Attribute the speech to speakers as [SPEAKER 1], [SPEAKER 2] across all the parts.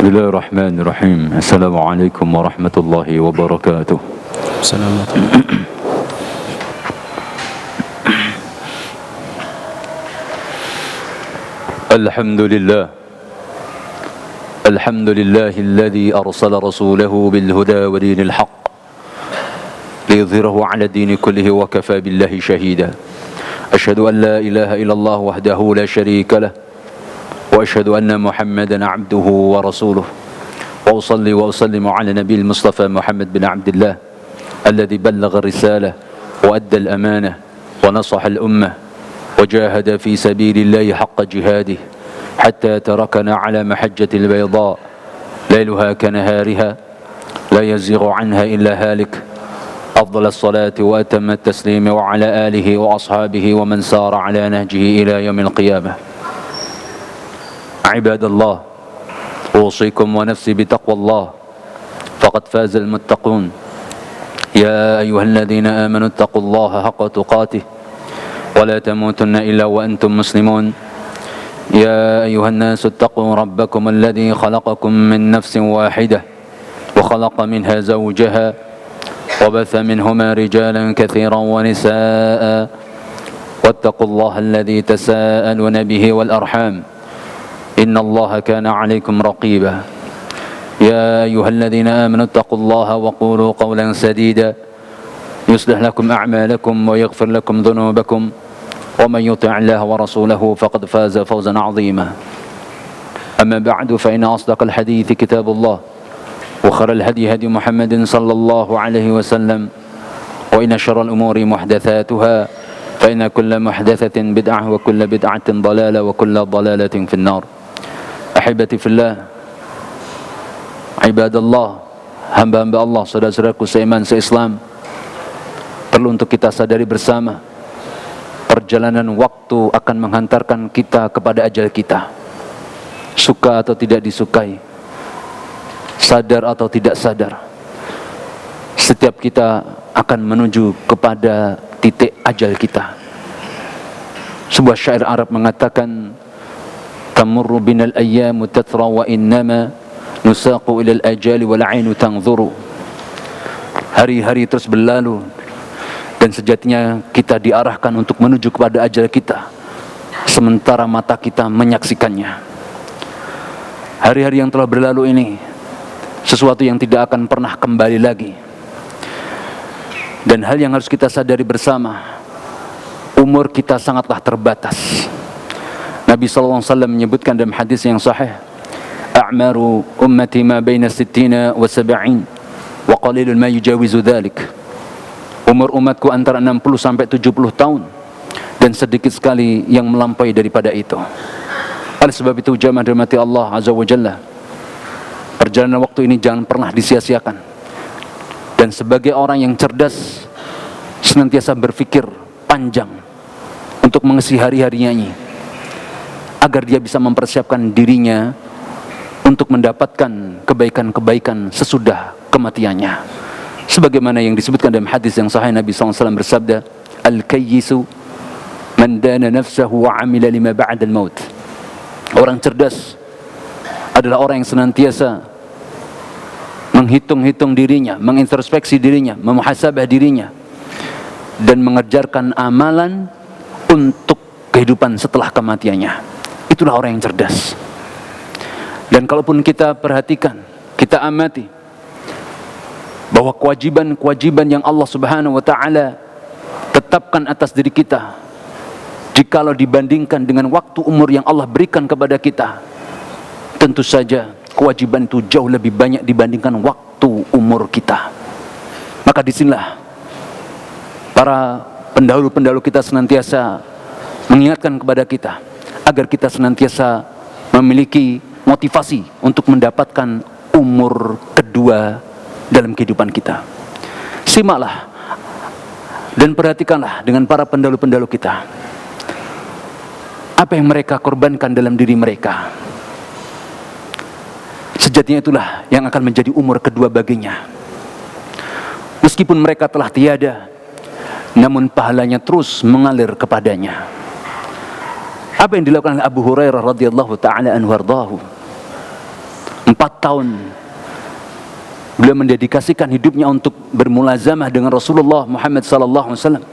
[SPEAKER 1] Bismillahirrahmanirrahim. Assalamualaikum warahmatullahi wabarakatuh.
[SPEAKER 2] Assalamualaikum.
[SPEAKER 1] Alhamdulillah. Alhamdulillahilladzi arsala rasulahu bil huda wa dinil haqq liyudhhirahu 'ala dini kullihi wa kafa billahi shahida. Asyhadu an la ilaha illallah wahdahu la syarika lah. وأشهد أن محمدا عبده ورسوله وأصلي وأسلم على نبي المصطفى محمد بن عبد الله الذي بلغ الرسالة وأدى الأمانة ونصح الأمة وجاهد في سبيل الله حق جهاده حتى تركنا على محجة البيضاء ليلها كنهارها لا يزيغ عنها إلا هالك أفضل الصلاة وأتم التسليم وعلى آله وأصحابه ومن سار على نهجه إلى يوم القيامة. عباد الله أوصيكم ونفسي بتقوى الله فقد فاز المتقون يا أيها الذين آمنوا اتقوا الله حق تقاته ولا تموتن إلا وأنتم مسلمون يا أيها الناس اتقوا ربكم الذي خلقكم من نفس واحدة وخلق منها زوجها وبث منهما رجالا كثيرا ونساء واتقوا الله الذي تساءلون به والأرحام إن الله كان عليكم رقيبا يا أيها الذين آمنوا اتقوا الله وقولوا قولا سديدا يصلح لكم أعمالكم ويغفر لكم ذنوبكم ومن يطع الله ورسوله فقد فاز فوزا عظيما أما بعد فإن أصدق الحديث كتاب الله وخير الهدي هدي محمد صلى الله عليه وسلم وإن شر الأمور محدثاتها فإن كل محدثة بدعة وكل بدعة ضلالة وكل ضلالة في النار. Ahibati fillah, ibadallah, hamba-hamba Allah, saudara-saudaraku seiman seislam, perlu untuk kita sadari bersama, perjalanan waktu akan menghantarkan kita kepada ajal kita. Suka atau tidak disukai, sadar atau tidak sadar, setiap kita akan menuju kepada titik ajal kita. Sebuah syair Arab mengatakan, tamurru binal ayyamu tatra wa innama nusaqu ilal ajali wal ainu tanzuru. Hari-hari terus berlalu dan sejatinya kita diarahkan untuk menuju kepada ajal kita, sementara mata kita menyaksikannya. Hari-hari yang telah berlalu ini sesuatu yang tidak akan pernah kembali lagi. Dan hal yang harus kita sadari bersama, umur kita sangatlah terbatas. Nabi SAW menyebutkan dalam hadis yang sahih, a'maru ummati ma baina sittina wa sab'in wa qalilun ma yujawizu dhalik. Umur umatku antara 60 sampai 70 tahun dan sedikit sekali yang melampaui daripada itu. Oleh sebab itu jamaah dirahmati Allah Azza wa Jalla, perjalanan waktu ini jangan pernah disia-siakan. Dan sebagai orang yang cerdas, senantiasa berpikir panjang untuk mengisi hari-harinya ini, agar dia bisa mempersiapkan dirinya untuk mendapatkan kebaikan-kebaikan sesudah kematiannya. Sebagaimana yang disebutkan dalam hadis yang sahih, Nabi SAW bersabda, Al-kayyisu man dana nafsahu wa amila lima ba'dal maut. Orang cerdas adalah orang yang senantiasa menghitung-hitung dirinya, mengintrospeksi dirinya, memuhasabah dirinya, dan mengerjakan amalan untuk kehidupan setelah kematiannya. Itulah orang yang cerdas. Dan kalaupun kita perhatikan, kita amati bahwa kewajiban-kewajiban yang Allah Subhanahu wa taala tetapkan atas diri kita, jikalau dibandingkan dengan waktu umur yang Allah berikan kepada kita, tentu saja kewajiban itu jauh lebih banyak dibandingkan waktu umur kita. Maka disinilah para pendahulu-pendahulu kita senantiasa mengingatkan kepada kita agar kita senantiasa memiliki motivasi untuk mendapatkan umur kedua dalam kehidupan kita. Simaklah dan perhatikanlah dengan para pendahulu-pendahulu kita, apa yang mereka korbankan dalam diri mereka. Sejatinya itulah yang akan menjadi umur kedua baginya. Meskipun mereka telah tiada, namun pahalanya terus mengalir kepadanya. Apa yang dilakukan oleh Abu Hurairah radhiyallahu taala anhu wardahu? 4 tahun beliau mendedikasikan hidupnya untuk bermulazamah dengan Rasulullah Muhammad sallallahu alaihi wasallam.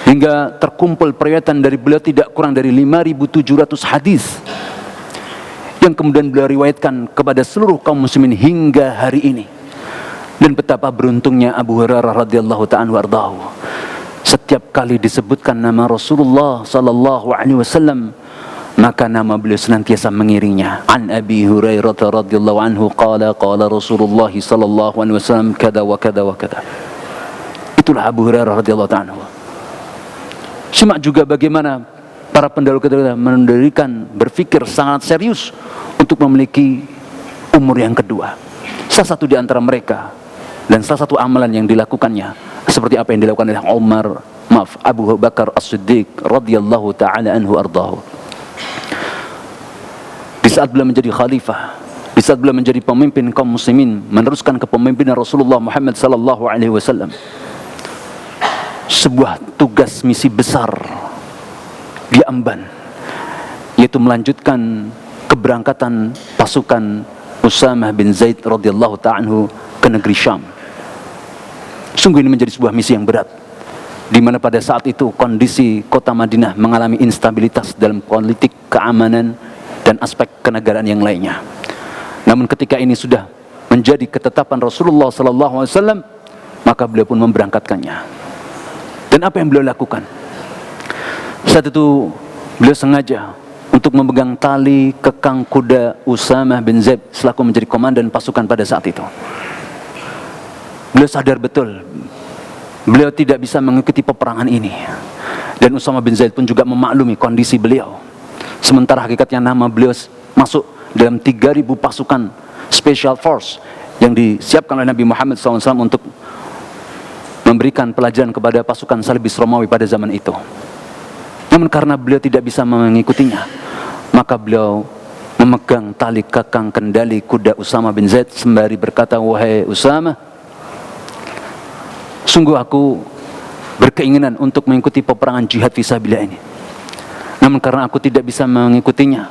[SPEAKER 1] Hingga terkumpul periwayatan dari beliau tidak kurang dari 5.700 hadis yang kemudian beliau riwayatkan kepada seluruh kaum muslimin hingga hari ini. Dan betapa beruntungnya Abu Hurairah radhiyallahu ta'ala wardahu. Setiap kali disebutkan nama Rasulullah sallallahu alaihi wasallam, maka nama beliau senantiasa mengiringnya. An Abi Hurairah radhiyallahu anhu qala qala Rasulullah sallallahu alaihi wasallam kada wa kada wa kada. Itulah Abu Hurairah radhiyallahu ta'ala. Simak juga bagaimana para pendahulu kita mendirikan, berpikir sangat serius untuk memiliki umur yang kedua. Salah satu di antara mereka dan salah satu amalan yang dilakukannya seperti apa yang dilakukan oleh Abu Bakar As-Siddiq radhiyallahu taala anhu ardahu. Di saat beliau menjadi khalifah, di saat beliau menjadi pemimpin kaum muslimin, meneruskan kepemimpinan Rasulullah Muhammad sallallahu alaihi wasallam, sebuah tugas misi besar diemban, yaitu melanjutkan keberangkatan pasukan Usamah bin Zaid radhiyallahu ta'ala anhu ke negeri Syam. Sungguh ini menjadi sebuah misi yang berat, di mana pada saat itu kondisi kota Madinah mengalami instabilitas dalam politik, keamanan, dan aspek kenegaraan yang lainnya. Namun ketika ini sudah menjadi ketetapan Rasulullah sallallahu alaihi wasallam, maka beliau pun memberangkatkannya. Dan apa yang beliau lakukan? Saat itu beliau sengaja untuk memegang tali kekang kuda Usamah bin Zaid selaku menjadi komandan pasukan pada saat itu. Beliau sadar betul beliau tidak bisa mengikuti peperangan ini, dan Usamah bin Zaid pun juga memaklumi kondisi beliau. Sementara hakikatnya nama beliau masuk dalam 3.000 pasukan Special Force yang disiapkan oleh Nabi Muhammad SAW untuk memberikan pelajaran kepada pasukan Salibis Romawi pada zaman itu. Namun karena beliau tidak bisa mengikutinya, maka beliau memegang tali kekang kendali kuda Usamah bin Zaid sembari berkata, "Wahai Usamah, sungguh aku berkeinginan untuk mengikuti peperangan jihad fisabilillah ini. Namun karena aku tidak bisa mengikutinya,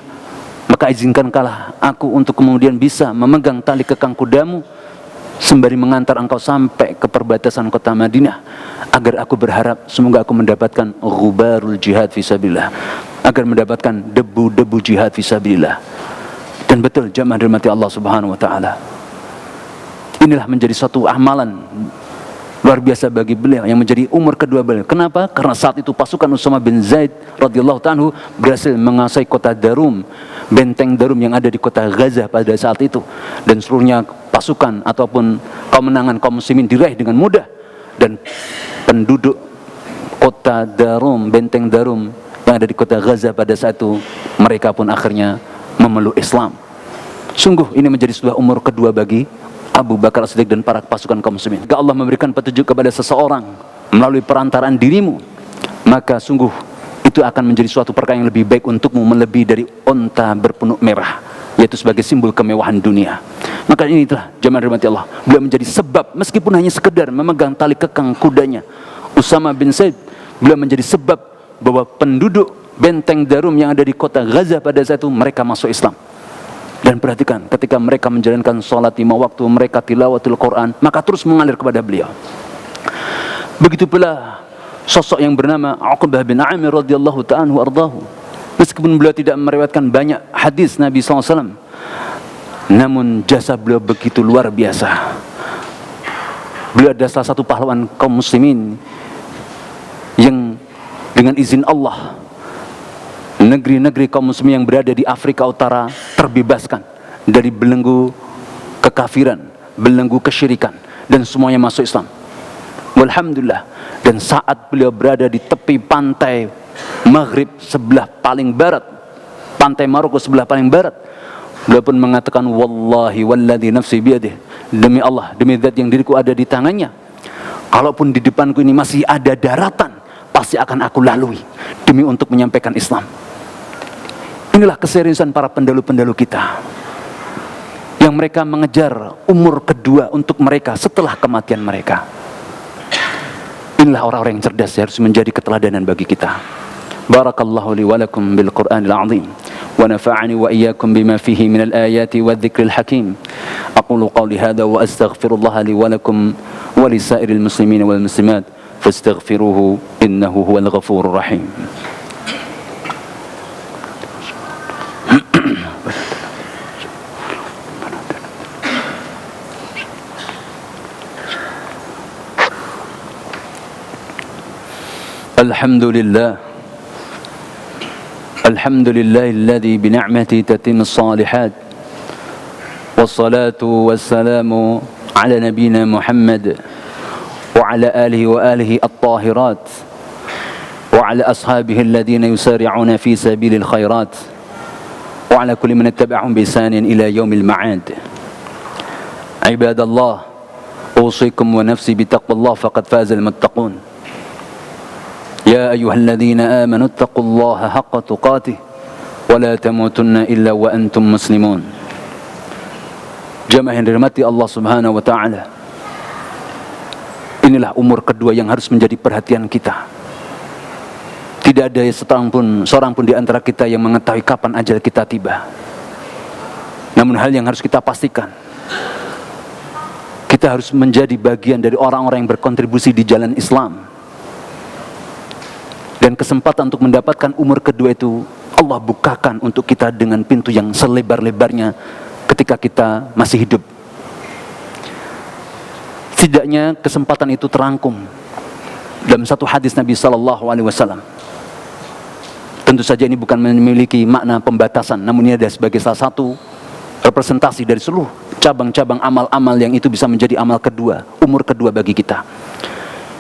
[SPEAKER 1] maka izinkanlah aku untuk kemudian bisa memegang tali kekang kudamu sembari mengantar engkau sampai ke perbatasan kota Madinah, agar aku berharap semoga aku mendapatkan ghubarul jihad fisabilillah, agar mendapatkan debu-debu jihad fisabilillah." Dan betul jamaah dirahmati Allah Subhanahu wa taala, inilah menjadi suatu amalan luar biasa bagi beliau yang menjadi umur kedua beliau. Kenapa? Karena saat itu pasukan Usamah bin Zaid radhiyallahu ta'ala berhasil menguasai kota Darum, benteng Darum yang ada di kota Gaza pada saat itu, dan seluruhnya pasukan ataupun kemenangan kaum muslimin diraih dengan mudah, dan penduduk kota Darum, benteng Darum yang ada di kota Gaza pada saat itu, mereka pun akhirnya memeluk Islam. Sungguh ini menjadi sebuah umur kedua bagi Abu Bakar As-Siddiq dan para pasukan kaum muslimin. Jika Allah memberikan petunjuk kepada seseorang melalui perantaraan dirimu, maka sungguh itu akan menjadi suatu perkara yang lebih baik untukmu, melebihi dari unta berpunuk merah, yaitu sebagai simbol kemewahan dunia. Maka inilah jamaah dirahmati Allah, beliau menjadi sebab, meskipun hanya sekedar memegang tali kekang kudanya Usamah bin Zaid, beliau menjadi sebab bahwa penduduk benteng Darum yang ada di kota Gaza pada saat itu mereka masuk Islam. Dan perhatikan, ketika mereka menjalankan sholat 5 waktu, mereka tilawatul Quran, maka terus mengalir kepada beliau. Begitu pula sosok yang bernama Uqbah bin Amir radhiyallahu ta'ala ardahu. Meskipun beliau tidak meriwayatkan banyak hadis Nabi SAW, namun jasa beliau begitu luar biasa. Beliau adalah salah satu pahlawan kaum muslimin yang dengan izin Allah, negeri-negeri kaum muslimin yang berada di Afrika Utara terbebaskan dari belenggu kekafiran, belenggu kesyirikan, dan semuanya masuk Islam. Walhamdulillah. Dan saat beliau berada di tepi pantai Maghrib sebelah paling barat, pantai Maroko sebelah paling barat, beliau pun mengatakan, "Wallahi walladzi nafsi biyadihi," demi Allah, demi zat yang diriku ada di tangannya, kalaupun di depanku ini masih ada daratan, pasti akan aku lalui demi untuk menyampaikan Islam. Inilah keseriusan para pendahulu-pendahulu kita, yang mereka mengejar umur kedua untuk mereka setelah kematian mereka. Inilah orang-orang yang cerdas yang harus menjadi keteladanan bagi kita. Barakallahu li wa lakum bil Qur'anil azim, ونفعني وإياكم بما فيه من الآيات والذكر الحكيم. أقول قولي هذا وأستغفر الله لي ولكم ولسائر المسلمين والمسلمات فاستغفروه إنه هو الغفور الرحيم. الحمد لله الذي بنعمته تتم الصالحات، والصلاة والسلام على نبينا محمد وعلى آله الطاهرات وعلى أصحابه الذين يسارعون في سبيل الخيرات وعلى كل من اتبعهم بإحسان إلى يوم المعاد. عباد الله، أوصيكم ونفسي بتقوى الله فقد فاز المتقون. يا أيها الذين آمنوا اتقوا الله حق تقاته ولا تموتن إلا وأنتم مسلمون. Jamaah yang dirahmati Allah Subhanahu wa taala, inilah umur kedua yang harus menjadi perhatian kita. Tidak ada seorang pun di antara kita yang mengetahui kapan ajal kita tiba. Namun hal yang harus kita pastikan, kita harus menjadi bagian dari orang-orang yang berkontribusi di jalan Islam. Dan kesempatan untuk mendapatkan umur kedua itu Allah bukakan untuk kita dengan pintu yang selebar-lebarnya ketika kita masih hidup. Setidaknya kesempatan itu terangkum dalam satu hadis Nabi SAW. Tentu saja ini bukan memiliki makna pembatasan, namun ini ada sebagai salah satu representasi dari seluruh cabang-cabang amal-amal yang itu bisa menjadi amal kedua, umur kedua bagi kita.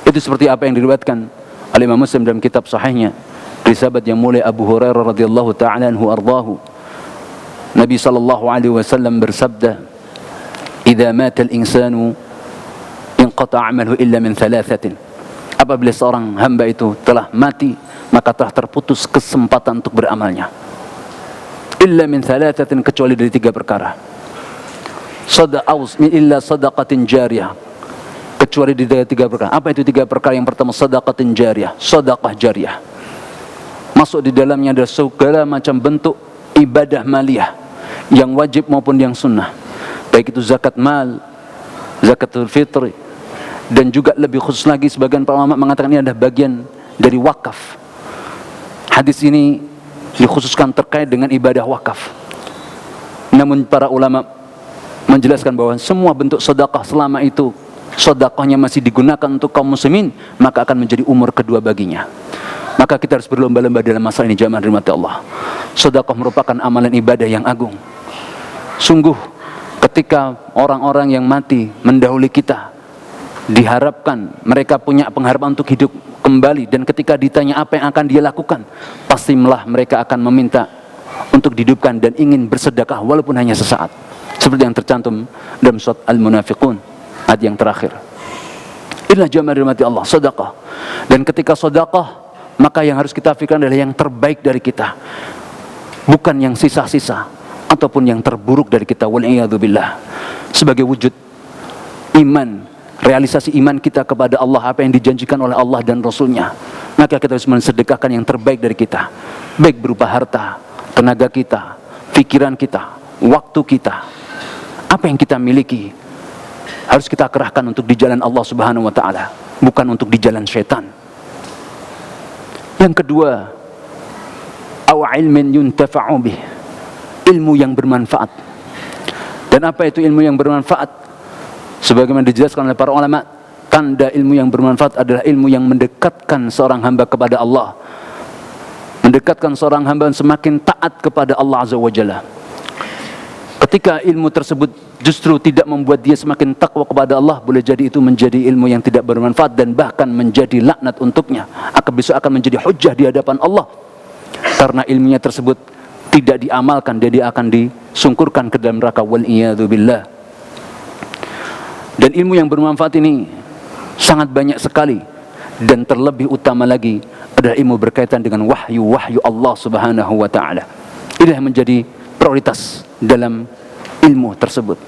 [SPEAKER 1] Itu seperti apa yang diriwayatkan oleh Imam Muslim dalam kitab sahihnya dari sahabat yang mulia Abu Hurairah radhiyallahu ta'ala anhu ardahu. Nabi sallallahu alaihi wasallam bersabda, "Idza mata al-insanu inqata 'amaluhu illa min thalathatin." Apabila seorang hamba itu telah mati, maka telah terputus kesempatan untuk beramalnya. Illa min thalathatin, kecuali dari 3 perkara. Illa sadaqatin jariyah, kecuali di 3 perkara. Apa itu 3 perkara? Yang pertama, sedaqatin jariyah, sedekah jariyah. Masuk di dalamnya ada segala macam bentuk ibadah maliyah, yang wajib maupun yang sunnah. Baik itu zakat mal, zakatul fitri, dan juga lebih khusus lagi sebagian para ulama mengatakan ini adalah bagian dari wakaf. Hadis ini dikhususkan terkait dengan ibadah wakaf. Namun para ulama menjelaskan bahwa semua bentuk sedekah selama itu sedekahnya masih digunakan untuk kaum muslimin, maka akan menjadi umur kedua baginya. Maka kita harus berlomba-lomba dalam masalah ini, jamaah rahmati Allah. Sedekah merupakan amalan ibadah yang agung. Sungguh ketika orang-orang yang mati mendahului kita, diharapkan mereka punya pengharapan untuk hidup kembali, dan ketika ditanya apa yang akan dia lakukan, pastilah mereka akan meminta untuk dihidupkan dan ingin bersedekah walaupun hanya sesaat. Seperti yang tercantum dalam surat Al-Munafiqun ayat yang terakhir. Inilah jamaah dirahmati Allah, sedekah. Dan ketika sedekah, maka yang harus kita pikirkan adalah yang terbaik dari kita, bukan yang sisa-sisa ataupun yang terburuk dari kita. Wal'iyadzubillah. Sebagai wujud iman, realisasi iman kita kepada Allah, apa yang dijanjikan oleh Allah dan Rasulnya, maka kita harus mensedekahkan yang terbaik dari kita, baik berupa harta, tenaga kita, pikiran kita, waktu kita. Apa yang kita miliki harus kita kerahkan untuk di jalan Allah Subhanahu wa taala, bukan untuk di jalan syaitan. Yang kedua, aw ilmin yuntafa'u bih, ilmu yang bermanfaat. Dan apa itu ilmu yang bermanfaat? Sebagaimana dijelaskan oleh para ulama, tanda ilmu yang bermanfaat adalah ilmu yang mendekatkan seorang hamba kepada Allah, mendekatkan seorang hamba semakin taat kepada Allah Azza wa Jalla. Ketika ilmu tersebut justru tidak membuat dia semakin takwa kepada Allah, boleh jadi itu menjadi ilmu yang tidak bermanfaat dan bahkan menjadi laknat untuknya. Besok akan menjadi hujjah di hadapan Allah, karena ilmunya tersebut tidak diamalkan dan dia akan disungkurkan ke dalam neraka. Wal'iyadzubillah. Dan ilmu yang bermanfaat ini sangat banyak sekali, dan terlebih utama lagi adalah ilmu berkaitan dengan wahyu Allah Subhanahu wa taala. Ini yang menjadi prioritas dalam ilmu tersebut.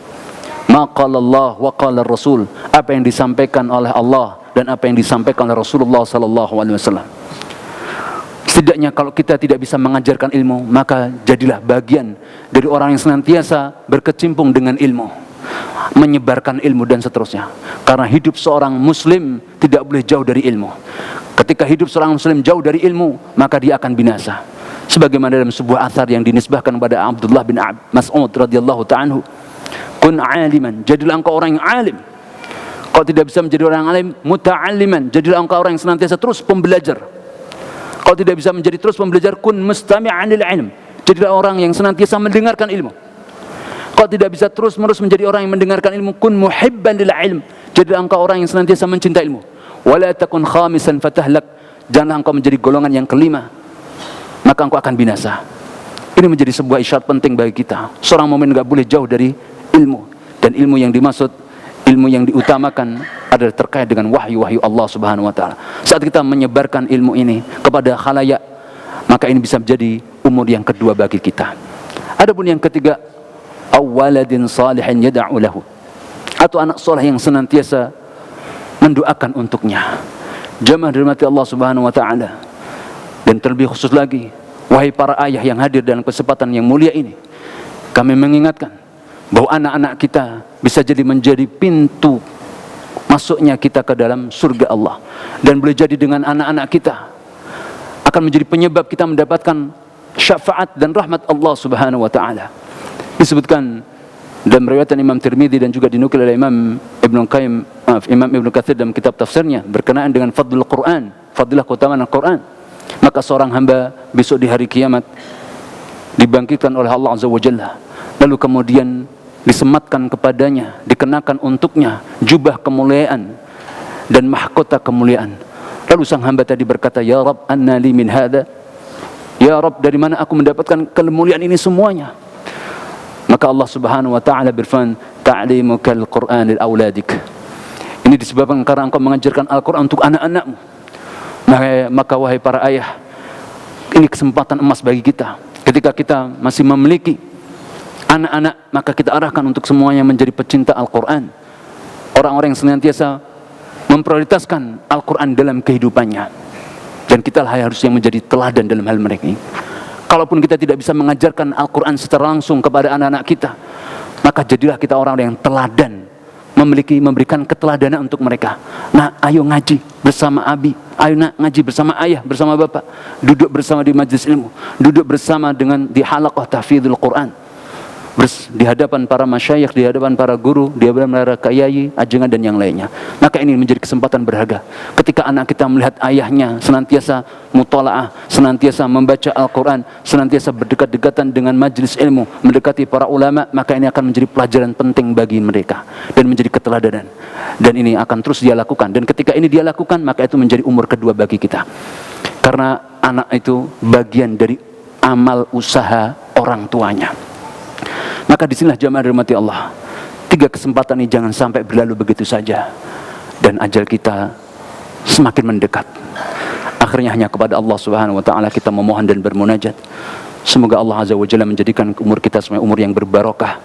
[SPEAKER 1] Ma qala Allah wa qala Rasul, apa yang disampaikan oleh Allah dan apa yang disampaikan oleh Rasulullah sallallahu alaihi wasallam.
[SPEAKER 3] Setidaknya kalau kita tidak bisa mengajarkan ilmu, maka jadilah bagian dari orang yang senantiasa berkecimpung dengan ilmu, menyebarkan ilmu dan seterusnya. Karena hidup seorang muslim tidak boleh jauh dari ilmu. Ketika hidup seorang muslim jauh dari ilmu, maka dia akan binasa. Sebagaimana dalam sebuah athar yang dinisbahkan kepada Abdullah bin Mas'ud radhiyallahu ta'ala, kun aliman, jadilah engkau orang yang alim. Kalau tidak bisa menjadi orang alim, muta'alliman, jadilah engkau orang yang senantiasa terus pembelajar. Kalau tidak bisa menjadi terus pembelajar, kun mustami'an lil ilm, jadilah orang yang senantiasa mendengarkan ilmu. Kalau tidak bisa terus-menerus menjadi orang yang mendengarkan ilmu, kun muhibban lil ilm, jadilah engkau orang yang senantiasa mencintai ilmu. Wala takun khamisan fatahlak, janganlah engkau menjadi golongan yang kelima, maka engkau akan binasa. Ini menjadi sebuah isyarat penting bagi kita. Seorang mukmin enggak boleh jauh dari ilmu, dan ilmu yang dimaksud, ilmu yang diutamakan adalah terkait dengan wahyu-wahyu Allah Subhanahu wa taala. Saat kita menyebarkan ilmu ini kepada khalayak, maka ini bisa menjadi umur yang kedua bagi kita. Adapun yang ketiga, awaladin salihin yad'u lahu, atau anak soleh yang senantiasa mendoakan untuknya. Jamaah dirahmati Allah Subhanahu wa taala. Dan terlebih khusus lagi, wahai para ayah yang hadir dalam kesempatan yang mulia ini, kami mengingatkan bahwa anak-anak kita bisa jadi menjadi pintu masuknya kita ke dalam surga Allah, dan boleh jadi dengan anak-anak kita akan menjadi penyebab kita mendapatkan syafaat dan rahmat Allah Subhanahu wa taala. Disebutkan dalam riwayat Imam Tirmidzi dan juga dinukil oleh Imam Ibnu Katsir dalam kitab tafsirnya berkenaan dengan fadlul Quran, fadilah keutamaan Al-Quran. Maka seorang hamba besok di hari kiamat dibangkitkan oleh Allah Azza wa Jalla, lalu kemudian disematkan kepadanya, dikenakan untuknya jubah kemuliaan dan mahkota kemuliaan. Lalu sang hamba tadi berkata, ya Rabb, anna li min hadha, ya Rabb, dari mana aku mendapatkan kemuliaan ini semuanya? Maka Allah Subhanahu wa taala berfirman, ta'limukal Qur'an lil auladik. Ini disebabkan karena engkau mengajarkan Al-Qur'an untuk anak-anakmu. Maka wahai para ayah, ini kesempatan emas bagi kita. Ketika kita masih memiliki anak-anak, maka kita arahkan untuk semuanya menjadi pecinta Al-Quran, orang-orang yang senantiasa memprioritaskan Al-Quran dalam kehidupannya. Dan kita lah harus yang menjadi teladan dalam hal mereka ini. Kalaupun kita tidak bisa mengajarkan Al-Quran secara langsung kepada anak-anak kita, maka jadilah kita orang-orang yang teladan, memberikan keteladanan untuk mereka. Nah, ayo ngaji bersama abi, ayo nak ngaji bersama ayah, bersama bapak, duduk bersama di majlis ilmu, duduk bersama dengan di halaqah tahfidzul Quran, di hadapan para masyayikh, di hadapan para guru, di hadapan para kiai, ajengan dan yang lainnya. Maka ini menjadi kesempatan berharga. Ketika anak kita melihat ayahnya senantiasa mutalaah, senantiasa membaca Al-Quran, senantiasa berdekat-dekatan dengan majlis ilmu, mendekati para ulama, maka ini akan menjadi pelajaran penting bagi mereka dan menjadi keteladanan. Dan ini akan terus dia lakukan. Dan ketika ini dia lakukan, maka itu menjadi umur kedua bagi kita. Karena anak itu bagian dari amal usaha orang tuanya. Maka disinilah jamaah dirahmati Allah, 3 kesempatan ini jangan sampai berlalu begitu saja, dan ajal kita semakin mendekat. Akhirnya hanya kepada Allah Subhanahu wa taala kita memohon dan bermunajat. Semoga Allah Azza wa Jalla menjadikan umur kita sebagai umur yang berbarokah,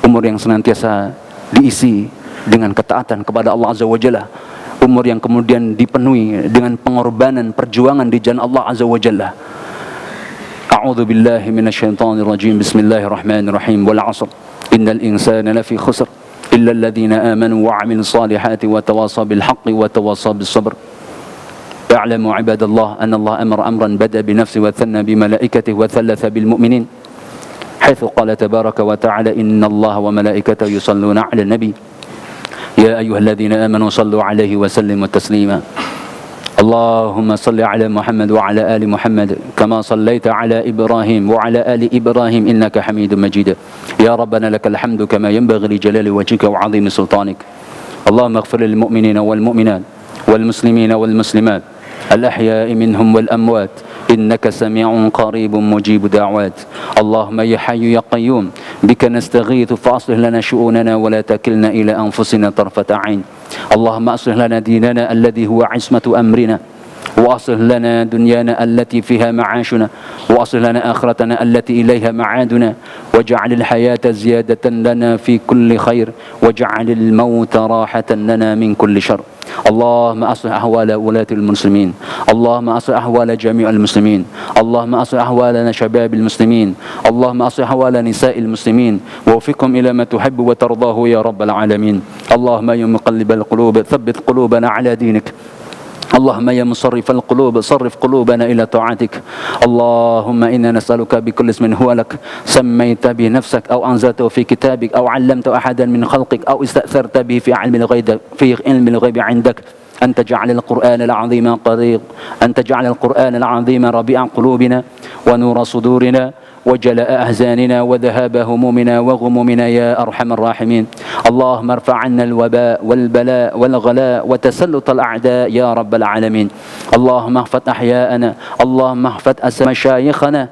[SPEAKER 3] umur yang senantiasa diisi dengan ketaatan kepada Allah Azza wa Jalla, umur yang kemudian dipenuhi dengan pengorbanan perjuangan di jalan Allah Azza wa Jalla. أعوذ بالله من الشيطان الرجيم بسم الله الرحمن الرحيم والعصر إن الإنسان لفي خسر إلا الذين آمنوا وعملوا الصالحات وتواصوا بالحق وتواصوا بالصبر اعلموا عباد الله أن الله أمر أمرا بدأ بنفسه وثنى بملائكته وثلث بالمؤمنين حيث قال تبارك وتعالى إن الله وملائكته يصلون على النبي يا أيها الذين آمنوا صلوا عليه وسلموا تسليما اللهم صل على محمد وعلى آل محمد كما صليت على إبراهيم وعلى آل إبراهيم إنك حميد مجيد يا ربنا لك الحمد كما ينبغي لجلال وجهك وعظيم سلطانك اللهم اغفر للمؤمنين والمؤمنات والمسلمين والمسلمات الأحياء منهم والأموات إنك سميع قريب مجيب دعوات اللهم يا حي يا قيوم بك نستغيث فأصلح لنا شؤوننا ولا تكلنا إلى أنفسنا طرفة عين اللهم أصلح لنا ديننا الذي هو عصمة أمرنا وأصلح لنا دنيانا التي فيها معاشنا وأصلح لنا آخرتنا التي إليها معادنا واجعل الحياة زيادة لنا في كل خير واجعل الموت راحة لنا من كل شر. اللهم أصلح أحوال ولاة المسلمين، اللهم أصلح أحوال جميع المسلمين، اللهم أصلح أحوالنا شباب المسلمين، اللهم أصلح أحوال نساء المسلمين ووفقهم إلى ما تحب وترضاه يا رب العالمين. اللهم يا مقلب القلوب ثبت قلوبنا على دينك، اللهم يا مصرف القلوب صرف قلوبنا إلى طاعتك. اللهم إنا نسألك بكل اسم هو لك سميت به نفسك أو أنزلته في كتابك أو علمت أحدا من خلقك أو استأثرت به في علم الغيب عندك أن تجعل القرآن العظيم ربيع قلوبنا ونور صدورنا وجلاء أحزاننا وذهاب همومنا وغمومنا يا أرحم الراحمين. اللهم ارفع عنا الوباء والبلاء والغلاء وتسلط الأعداء يا رب العالمين. اللهم احفظ أحياءنا، اللهم احفظ مشايخنا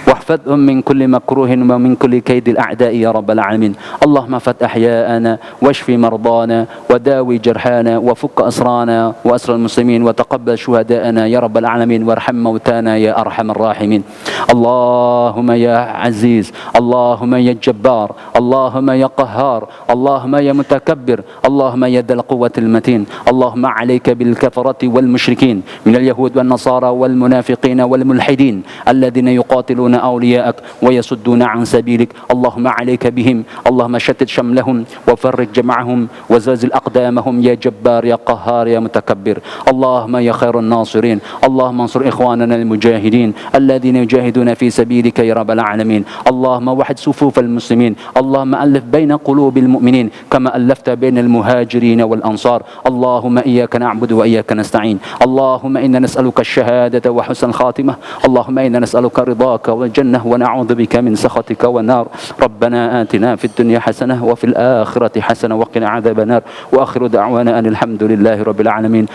[SPEAKER 3] واحفظهم من كل مكروه ومن كل كيد الأعداء يا رب العالمين. اللهم احفظ أحياءنا واشف مرضانا وداوي جرحانا وفك أسرانا وأسر المسلمين وتقبل شهداءنا يا رب العالمين وارحم موتانا يا أرحم الراحمين. اللهم يا عزيز، اللهم يا جبار، اللهم يا قهار، اللهم يا متكبر، اللهم يا ذا القوة المتين. اللهم عليك بالكفرة والمشركين من اليهود والنصارى والمنافقين والملحدين الذين يقاتلون أولياءك ويصدون عن سبيلك. اللهم عليك بهم، اللهم شتت شملهم وفرق جمعهم وزلزل أقدامهم يا جبار يا قهار يا متكبر. اللهم يا خير الناصرين، اللهم انصر إخواننا المجاهدين الذين يجاهدون في سبيلك يا رب العالمين. اللهم وحد صفوف المسلمين، اللهم ألف بين قلوب المؤمنين كما ألفت بين المهاجرين والأنصار. اللهم إياك نعبد وإياك نستعين. اللهم إنا نسألك الشهادة وحسن الخاتمة. اللهم إنا نسألك رضاك والجنة ونعوذ بك من سخطك والنار. ربنا آتنا في الدنيا حسنة وفي الآخرة حسنة وقنا عذاب النار. وآخر دعوانا أن الحمد لله رب العالمين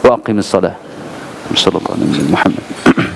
[SPEAKER 3] وأقم الصلاة. صلى الله عليه وسلم محمد.